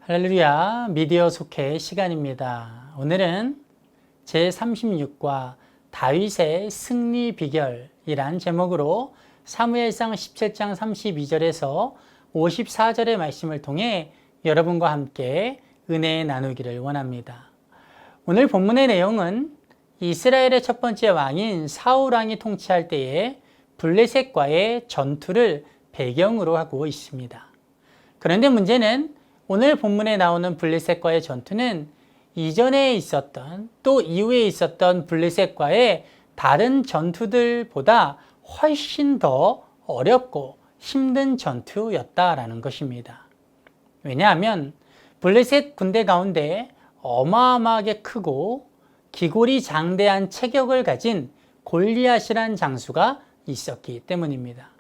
할렐루야, 미디어 속회 시간입니다. 오늘은 제36과 다윗의 승리 비결이란 제목으로 사무엘상 17장 32절에서 54절의 말씀을 통해 여러분과 함께 은혜 나누기를 원합니다. 오늘 본문의 내용은 이스라엘의 첫 번째 왕인 사울 왕이 통치할 때에 블레셋과의 전투를 배경으로 하고 있습니다. 그런데 문제는 오늘 본문에 나오는 블레셋과의 전투는 이전에 있었던 또 이후에 있었던 블레셋과의 다른 전투들보다 훨씬 더 어렵고 힘든 전투였다라는 것입니다. 왜냐하면 블레셋 군대 가운데 어마어마하게 크고 기골이 장대한 체격을 가진 골리앗이란 장수가 있었기 때문입니다.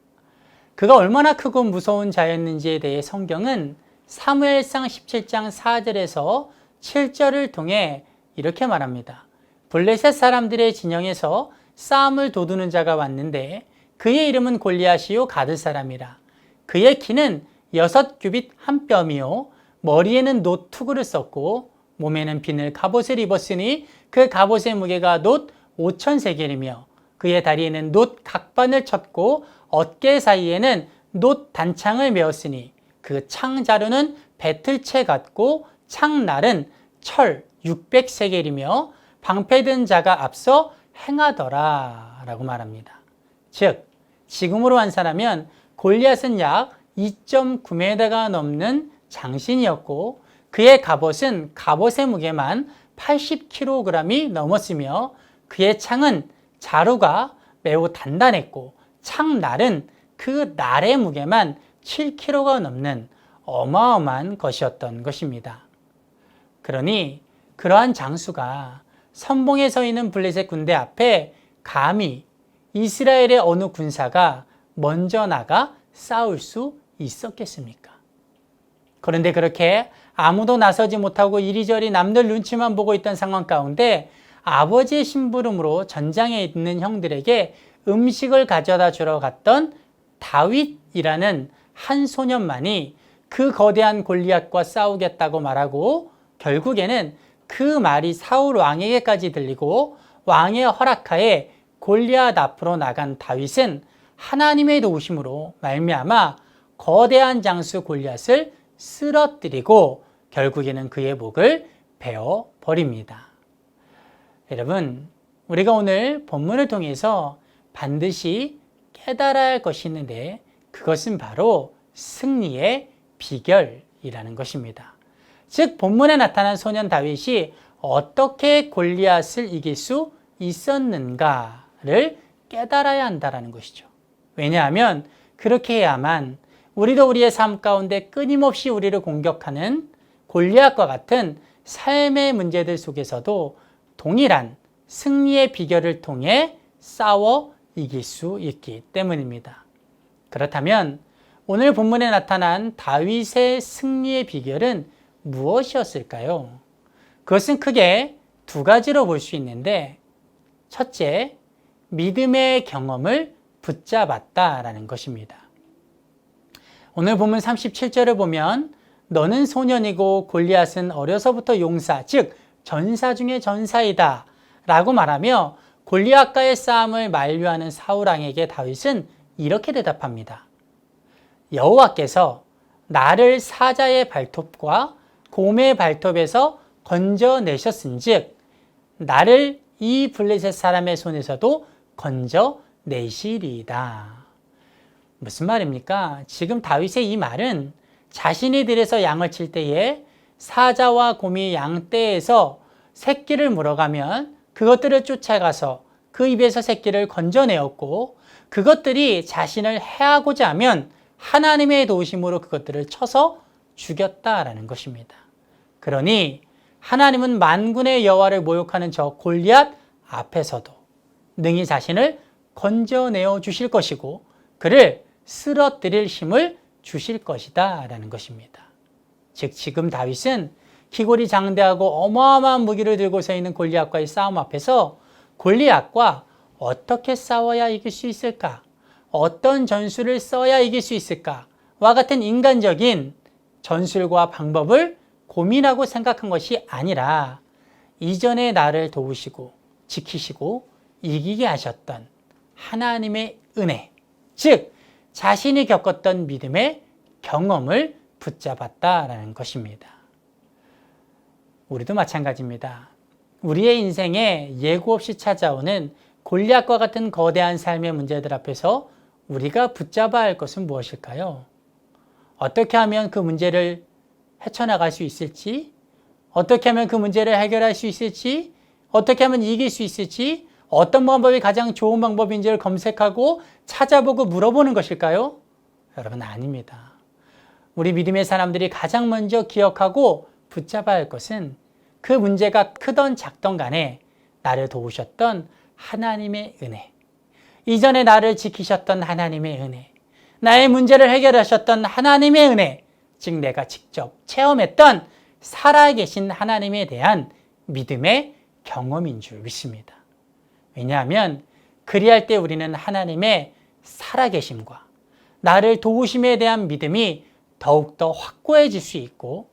그가 얼마나 크고 무서운 자였는지에 대해 성경은 사무엘상 17장 4절에서 7절을 통해 이렇게 말합니다. 블레셋 사람들의 진영에서 싸움을 도두는 자가 왔는데 그의 이름은 골리앗이요 가드 사람이라. 그의 키는 6규빗 한 뼘이요 머리에는 놋 투구를 썼고 몸에는 비늘 갑옷을 입었으니 그 갑옷의 무게가 놋 5,000세겔이며 그의 다리에는 놋 각반을 쳤고 어깨 사이에는 놋 단창을 메었으니 그 창자루는 배틀채 같고 창날은 철 600세겔이며 방패든 자가 앞서 행하더라 라고 말합니다. 즉 지금으로 환산하면 골리앗은 약 2.9m가 넘는 장신이었고 그의 갑옷은 갑옷의 무게만 80kg이 넘었으며 그의 창은 자루가 매우 단단했고 창날은 그 날의 무게만 7kg가 넘는 어마어마한 것이었던 것입니다. 그러니 그러한 장수가 선봉에 서 있는 블레셋 군대 앞에 감히 이스라엘의 어느 군사가 먼저 나가 싸울 수 있었겠습니까? 그런데 그렇게 아무도 나서지 못하고 이리저리 남들 눈치만 보고 있던 상황 가운데 아버지의 심부름으로 전장에 있는 형들에게 음식을 가져다 주러 갔던 다윗이라는 한 소년만이 그 거대한 골리앗과 싸우겠다고 말하고 결국에는 그 말이 사울 왕에게까지 들리고 왕의 허락하에 골리앗 앞으로 나간 다윗은 하나님의 도우심으로 말미암아 거대한 장수 골리앗을 쓰러뜨리고 결국에는 그의 목을 베어 버립니다. 여러분, 우리가 오늘 본문을 통해서 반드시 깨달아야 할 것이 있는데 그것은 바로 승리의 비결이라는 것입니다. 즉 본문에 나타난 소년 다윗이 어떻게 골리앗을 이길 수 있었는가를 깨달아야 한다는 것이죠. 왜냐하면 그렇게 해야만 우리도 우리의 삶 가운데 끊임없이 우리를 공격하는 골리앗과 같은 삶의 문제들 속에서도 동일한 승리의 비결을 통해 싸워 이길 수 있기 때문입니다. 그렇다면 오늘 본문에 나타난 다윗의 승리의 비결은 무엇이었을까요? 그것은 크게 두 가지로 볼 수 있는데 첫째, 믿음의 경험을 붙잡았다라는 것입니다. 오늘 본문 37절을 보면 너는 소년이고 골리앗은 어려서부터 용사, 즉 전사 중의 전사이다 라고 말하며 골리앗과의 싸움을 만류하는 사울 왕에게 다윗은 이렇게 대답합니다. 여호와께서 나를 사자의 발톱과 곰의 발톱에서 건져내셨은즉 나를 이 블레셋 사람의 손에서도 건져내시리이다. 무슨 말입니까? 지금 다윗의 이 말은 자신이 들에서 양을 칠 때에 사자와 곰이 양떼에서 새끼를 물어가면 그것들을 쫓아가서 그 입에서 새끼를 건져내었고 그것들이 자신을 해하고자 하면 하나님의 도우심으로 그것들을 쳐서 죽였다라는 것입니다. 그러니 하나님은 만군의 여호와를 모욕하는 저 골리앗 앞에서도 능히 자신을 건져내어 주실 것이고 그를 쓰러뜨릴 힘을 주실 것이다 라는 것입니다. 즉 지금 다윗은 기골이 장대하고 어마어마한 무기를 들고 서 있는 골리앗과의 싸움 앞에서 골리앗과 어떻게 싸워야 이길 수 있을까? 어떤 전술을 써야 이길 수 있을까? 와 같은 인간적인 전술과 방법을 고민하고 생각한 것이 아니라 이전에 나를 도우시고 지키시고 이기게 하셨던 하나님의 은혜, 즉 자신이 겪었던 믿음의 경험을 붙잡았다라는 것입니다. 우리도 마찬가지입니다. 우리의 인생에 예고 없이 찾아오는 골리앗과 같은 거대한 삶의 문제들 앞에서 우리가 붙잡아야 할 것은 무엇일까요? 어떻게 하면 그 문제를 헤쳐나갈 수 있을지, 어떻게 하면 그 문제를 해결할 수 있을지, 어떻게 하면 이길 수 있을지, 어떤 방법이 가장 좋은 방법인지를 검색하고 찾아보고 물어보는 것일까요? 여러분, 아닙니다. 우리 믿음의 사람들이 가장 먼저 기억하고 붙잡아야 할 것은 그 문제가 크던 작던 간에 나를 도우셨던 하나님의 은혜, 이전에 나를 지키셨던 하나님의 은혜, 나의 문제를 해결하셨던 하나님의 은혜, 즉 내가 직접 체험했던 살아계신 하나님에 대한 믿음의 경험인 줄 믿습니다. 왜냐하면 그리할 때 우리는 하나님의 살아계심과 나를 도우심에 대한 믿음이 더욱더 확고해질 수 있고,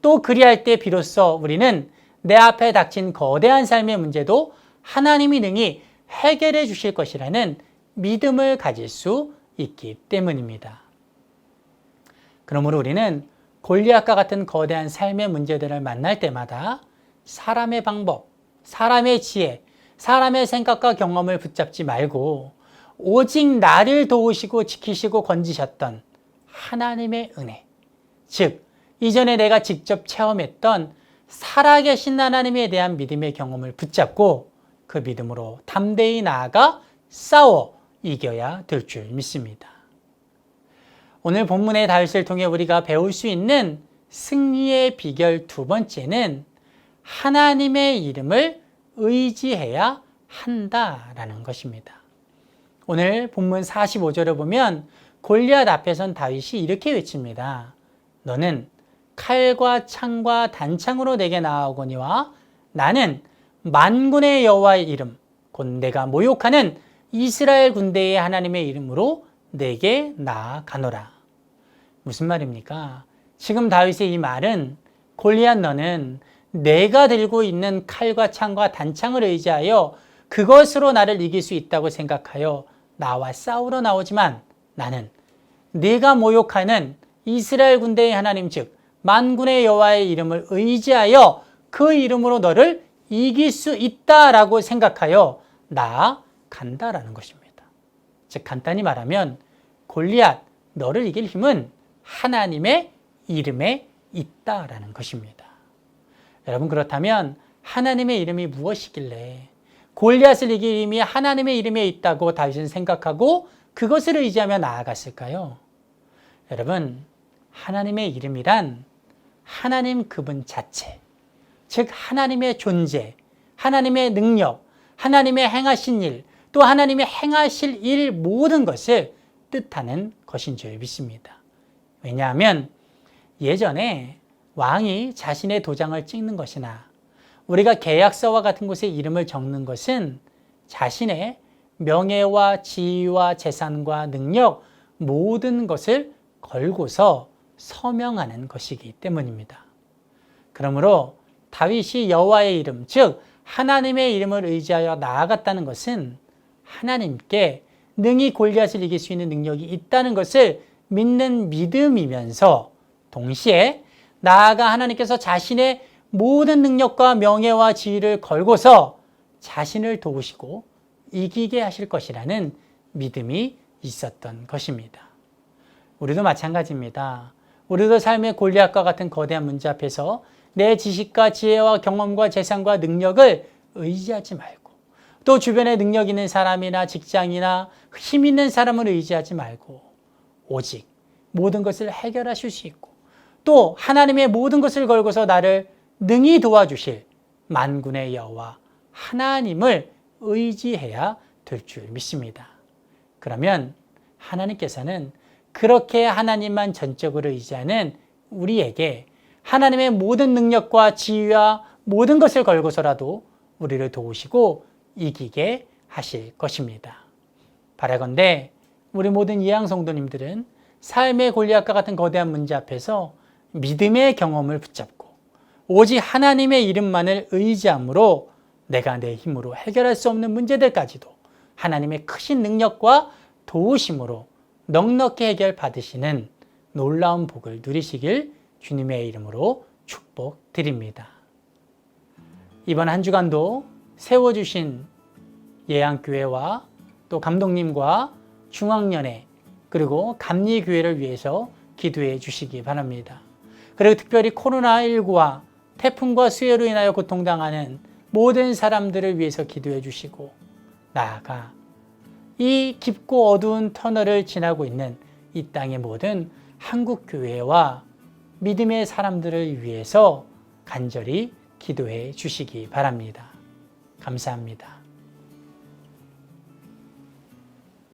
또 그리할 때 비로소 우리는 내 앞에 닥친 거대한 삶의 문제도 하나님이 능히 해결해 주실 것이라는 믿음을 가질 수 있기 때문입니다. 그러므로 우리는 골리앗과 같은 거대한 삶의 문제들을 만날 때마다 사람의 방법, 사람의 지혜, 사람의 생각과 경험을 붙잡지 말고 오직 나를 도우시고 지키시고 건지셨던 하나님의 은혜, 즉 이전에 내가 직접 체험했던 살아계신 하나님에 대한 믿음의 경험을 붙잡고 그 믿음으로 담대히 나아가 싸워 이겨야 될 줄 믿습니다. 오늘 본문의 다윗을 통해 우리가 배울 수 있는 승리의 비결 두 번째는 하나님의 이름을 의지해야 한다라는 것입니다. 오늘 본문 45절을 보면 골리앗 앞에 선 다윗이 이렇게 외칩니다. 너는 칼과 창과 단창으로 내게 나아오거니와 나는 만군의 여호와의 이름, 곧 내가 모욕하는 이스라엘 군대의 하나님의 이름으로 내게 나아가노라. 무슨 말입니까? 지금 다윗의 이 말은 골리앗 너는 내가 들고 있는 칼과 창과 단창을 의지하여 그것으로 나를 이길 수 있다고 생각하여 나와 싸우러 나오지만 나는 네가 모욕하는 이스라엘 군대의 하나님 즉 만군의 여호와의 이름을 의지하여 그 이름으로 너를 이길 수 있다라고 생각하여 나아간다라는 것입니다. 즉 간단히 말하면 골리앗 너를 이길 힘은 하나님의 이름에 있다라는 것입니다. 여러분, 그렇다면 하나님의 이름이 무엇이길래 골리앗을 이길 힘이 하나님의 이름에 있다고 다윗은 생각하고 그것을 의지하며 나아갔을까요? 여러분, 하나님의 이름이란 하나님 그분 자체, 즉 하나님의 존재, 하나님의 능력, 하나님의 행하신 일, 또 하나님의 행하실 일 모든 것을 뜻하는 것인 줄 믿습니다. 왜냐하면 예전에 왕이 자신의 도장을 찍는 것이나 우리가 계약서와 같은 곳에 이름을 적는 것은 자신의 명예와 지위와 재산과 능력 모든 것을 걸고서 서명하는 것이기 때문입니다. 그러므로 다윗이 여호와의 이름, 즉 하나님의 이름을 의지하여 나아갔다는 것은 하나님께 능히 골리앗을 이길 수 있는 능력이 있다는 것을 믿는 믿음이면서 동시에 나아가 하나님께서 자신의 모든 능력과 명예와 지위를 걸고서 자신을 도우시고 이기게 하실 것이라는 믿음이 있었던 것입니다. 우리도 마찬가지입니다. 우리도 삶의 골리앗과 같은 거대한 문제 앞에서 내 지식과 지혜와 경험과 재산과 능력을 의지하지 말고, 또 주변에 능력 있는 사람이나 직장이나 힘 있는 사람을 의지하지 말고 오직 모든 것을 해결하실 수 있고 또 하나님의 모든 것을 걸고서 나를 능히 도와주실 만군의 여호와 하나님을 의지해야 될 줄 믿습니다. 그러면 하나님께서는 그렇게 하나님만 전적으로 의지하는 우리에게 하나님의 모든 능력과 지위와 모든 것을 걸고서라도 우리를 도우시고 이기게 하실 것입니다. 바라건대 우리 모든 이양 성도님들은 삶의 골리앗과 같은 거대한 문제 앞에서 믿음의 경험을 붙잡고 오직 하나님의 이름만을 의지함으로 내가 내 힘으로 해결할 수 없는 문제들까지도 하나님의 크신 능력과 도우심으로 넉넉히 해결받으시는 놀라운 복을 누리시길 주님의 이름으로 축복드립니다. 이번 한 주간도 세워주신 예양교회와 또 감독님과 중앙연회 그리고 감리교회를 위해서 기도해 주시기 바랍니다. 그리고 특별히 코로나19와 태풍과 수해로 인하여 고통당하는 모든 사람들을 위해서 기도해 주시고 나아가 이 깊고 어두운 터널을 지나고 있는 이 땅의 모든 한국교회와 믿음의 사람들을 위해서 간절히 기도해 주시기 바랍니다. 감사합니다.